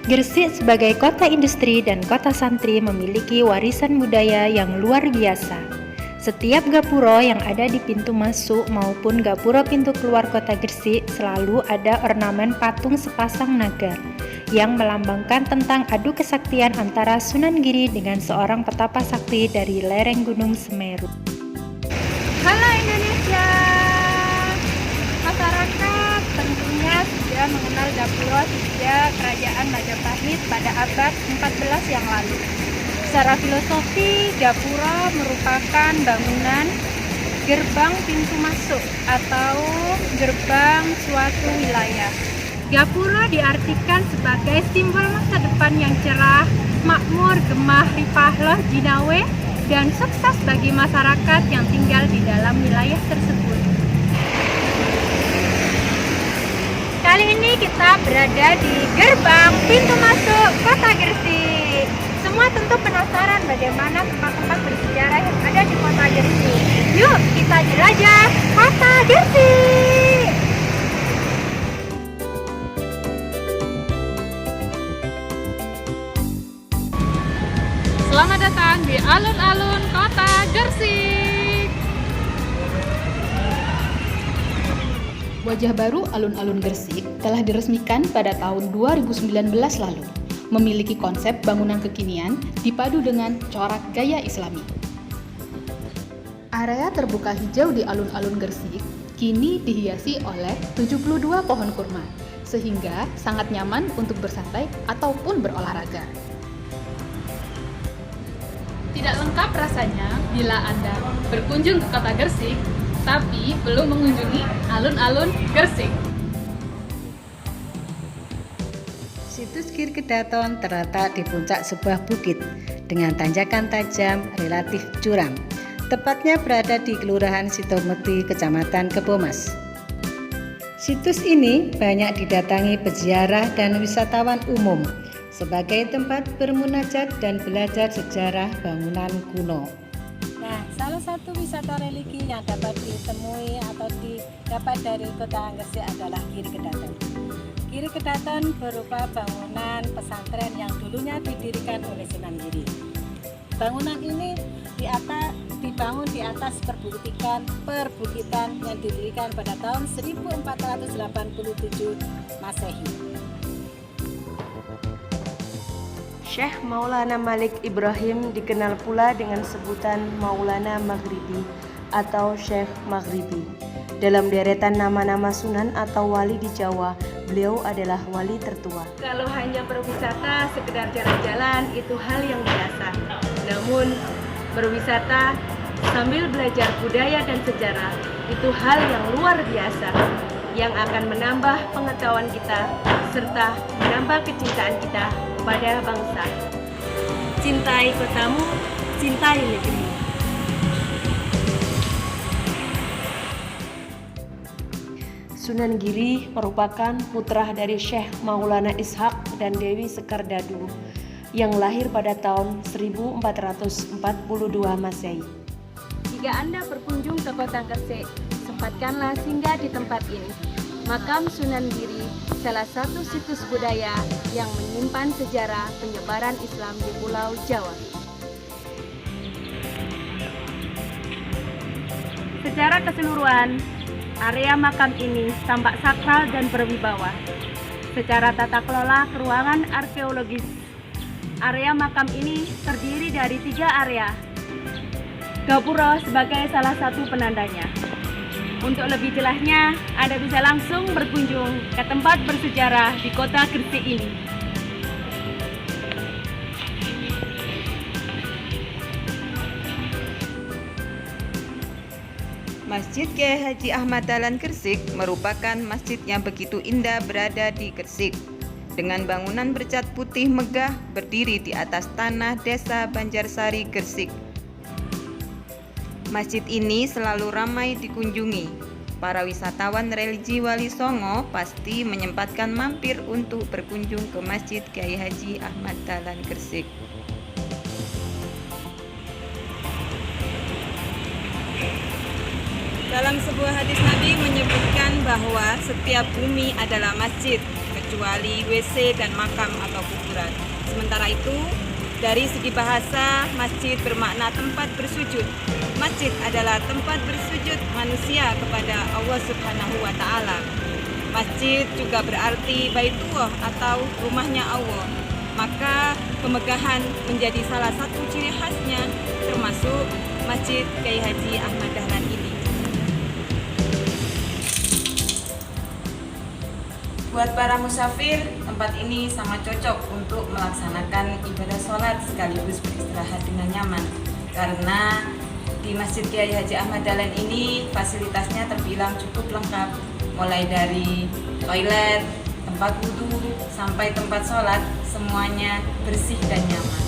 Gresik sebagai kota industri dan kota santri memiliki warisan budaya yang luar biasa. Setiap gapura yang ada di pintu masuk maupun gapura pintu keluar kota Gresik selalu ada ornamen patung sepasang naga yang melambangkan tentang adu kesaktian antara Sunan Giri dengan seorang petapa sakti dari lereng Gunung Semeru. Halo Indonesia! Masyarakat tentunya sudah mengenal gapura sejak Kerajaan Majapahit pada abad 14 yang lalu. Secara filosofi, gapura merupakan bangunan gerbang pintu masuk atau gerbang suatu wilayah. Gapura diartikan sebagai simbol masa depan yang cerah, makmur, gemah, ripah, loh, jinawe, dan sukses bagi masyarakat yang tinggal di dalam wilayah tersebut. Kali ini kita berada di gerbang pintu masuk kota Gresik. Semua tentu penasaran bagaimana tempat-tempat bersejarah yang ada di kota Gresik. Yuk kita jelajah kota Gresik. Selamat datang di alun-alun kota Gresik. Wajah baru alun-alun Gresik telah diresmikan pada tahun 2019 lalu. Memiliki konsep bangunan kekinian dipadu dengan corak gaya Islami. Area terbuka hijau di alun-alun Gresik kini dihiasi oleh 72 pohon kurma, sehingga sangat nyaman untuk bersantai ataupun berolahraga. Tidak lengkap rasanya bila Anda berkunjung ke kota Gresik, tapi belum mengunjungi alun-alun Gresik. Situs Giri Kedaton terletak di puncak sebuah bukit dengan tanjakan tajam relatif curam. Tepatnya berada di Kelurahan Sitometi, Kecamatan Kebomas. Situs ini banyak didatangi peziarah dan wisatawan umum sebagai tempat bermunajat dan belajar sejarah bangunan kuno. Nah, salah satu wisata religi yang dapat ditemui atau didapat dari kota Gresik adalah Giri Kedaton. Giri Kedaton berupa bangunan pesantren yang dulunya didirikan oleh Sunan Giri. Bangunan ini dibangun di atas perbukitan yang didirikan pada tahun 1487 Masehi. Syekh Maulana Malik Ibrahim dikenal pula dengan sebutan Maulana Maghribi atau Syekh Maghribi. Dalam deretan nama-nama sunan atau wali di Jawa, beliau adalah wali tertua. Kalau hanya berwisata sekedar jalan-jalan itu hal yang biasa. Namun berwisata sambil belajar budaya dan sejarah itu hal yang luar biasa yang akan menambah pengetahuan kita serta menambah kecintaan kita pada bangsa. Cintai kotamu, cintai negerimu. Sunan Giri merupakan putra dari Syekh Maulana Ishaq dan Dewi Sekardadu yang lahir pada tahun 1442 Masehi. Jika Anda berkunjung ke kota Gresik, sempatkanlah singgah di tempat ini. Makam Sunan Giri, salah satu situs budaya yang menyimpan sejarah penyebaran Islam di Pulau Jawa. Secara keseluruhan, area makam ini tampak sakral dan berwibawa. Secara tata kelola keruangan arkeologis, area makam ini terdiri dari 3 area. Gapura sebagai salah satu penandanya. Untuk lebih jelasnya, Anda bisa langsung berkunjung ke tempat bersejarah di kota Gresik ini. Masjid Kyai Haji Ahmad Dahlan Gresik merupakan masjid yang begitu indah berada di Gresik. Dengan bangunan bercat putih megah berdiri di atas tanah desa Banjarsari, Gresik. Masjid ini selalu ramai dikunjungi. Para wisatawan religi Wali Songo pasti menyempatkan mampir untuk berkunjung ke Masjid Kyai Haji Ahmad Dahlan Gresik. Dalam sebuah hadis Nabi menyebutkan bahwa setiap bumi adalah masjid, kecuali WC dan makam atau kuburan. Sementara itu, dari segi bahasa, masjid bermakna tempat bersujud. Masjid adalah tempat bersujud manusia kepada Allah Subhanahu wa Ta'ala. Masjid juga berarti Baitullah atau rumahnya Allah. Maka kemegahan menjadi salah satu ciri khasnya, termasuk Masjid Kyai Haji Ahmad Dahlan ini. Buat para musafir, tempat ini sangat cocok untuk melaksanakan ibadah sholat sekaligus beristirahat dengan nyaman. Karena di Masjid Kyai Haji Ahmad Dahlan ini fasilitasnya terbilang cukup lengkap, mulai dari toilet, tempat wudhu, sampai tempat sholat, semuanya bersih dan nyaman.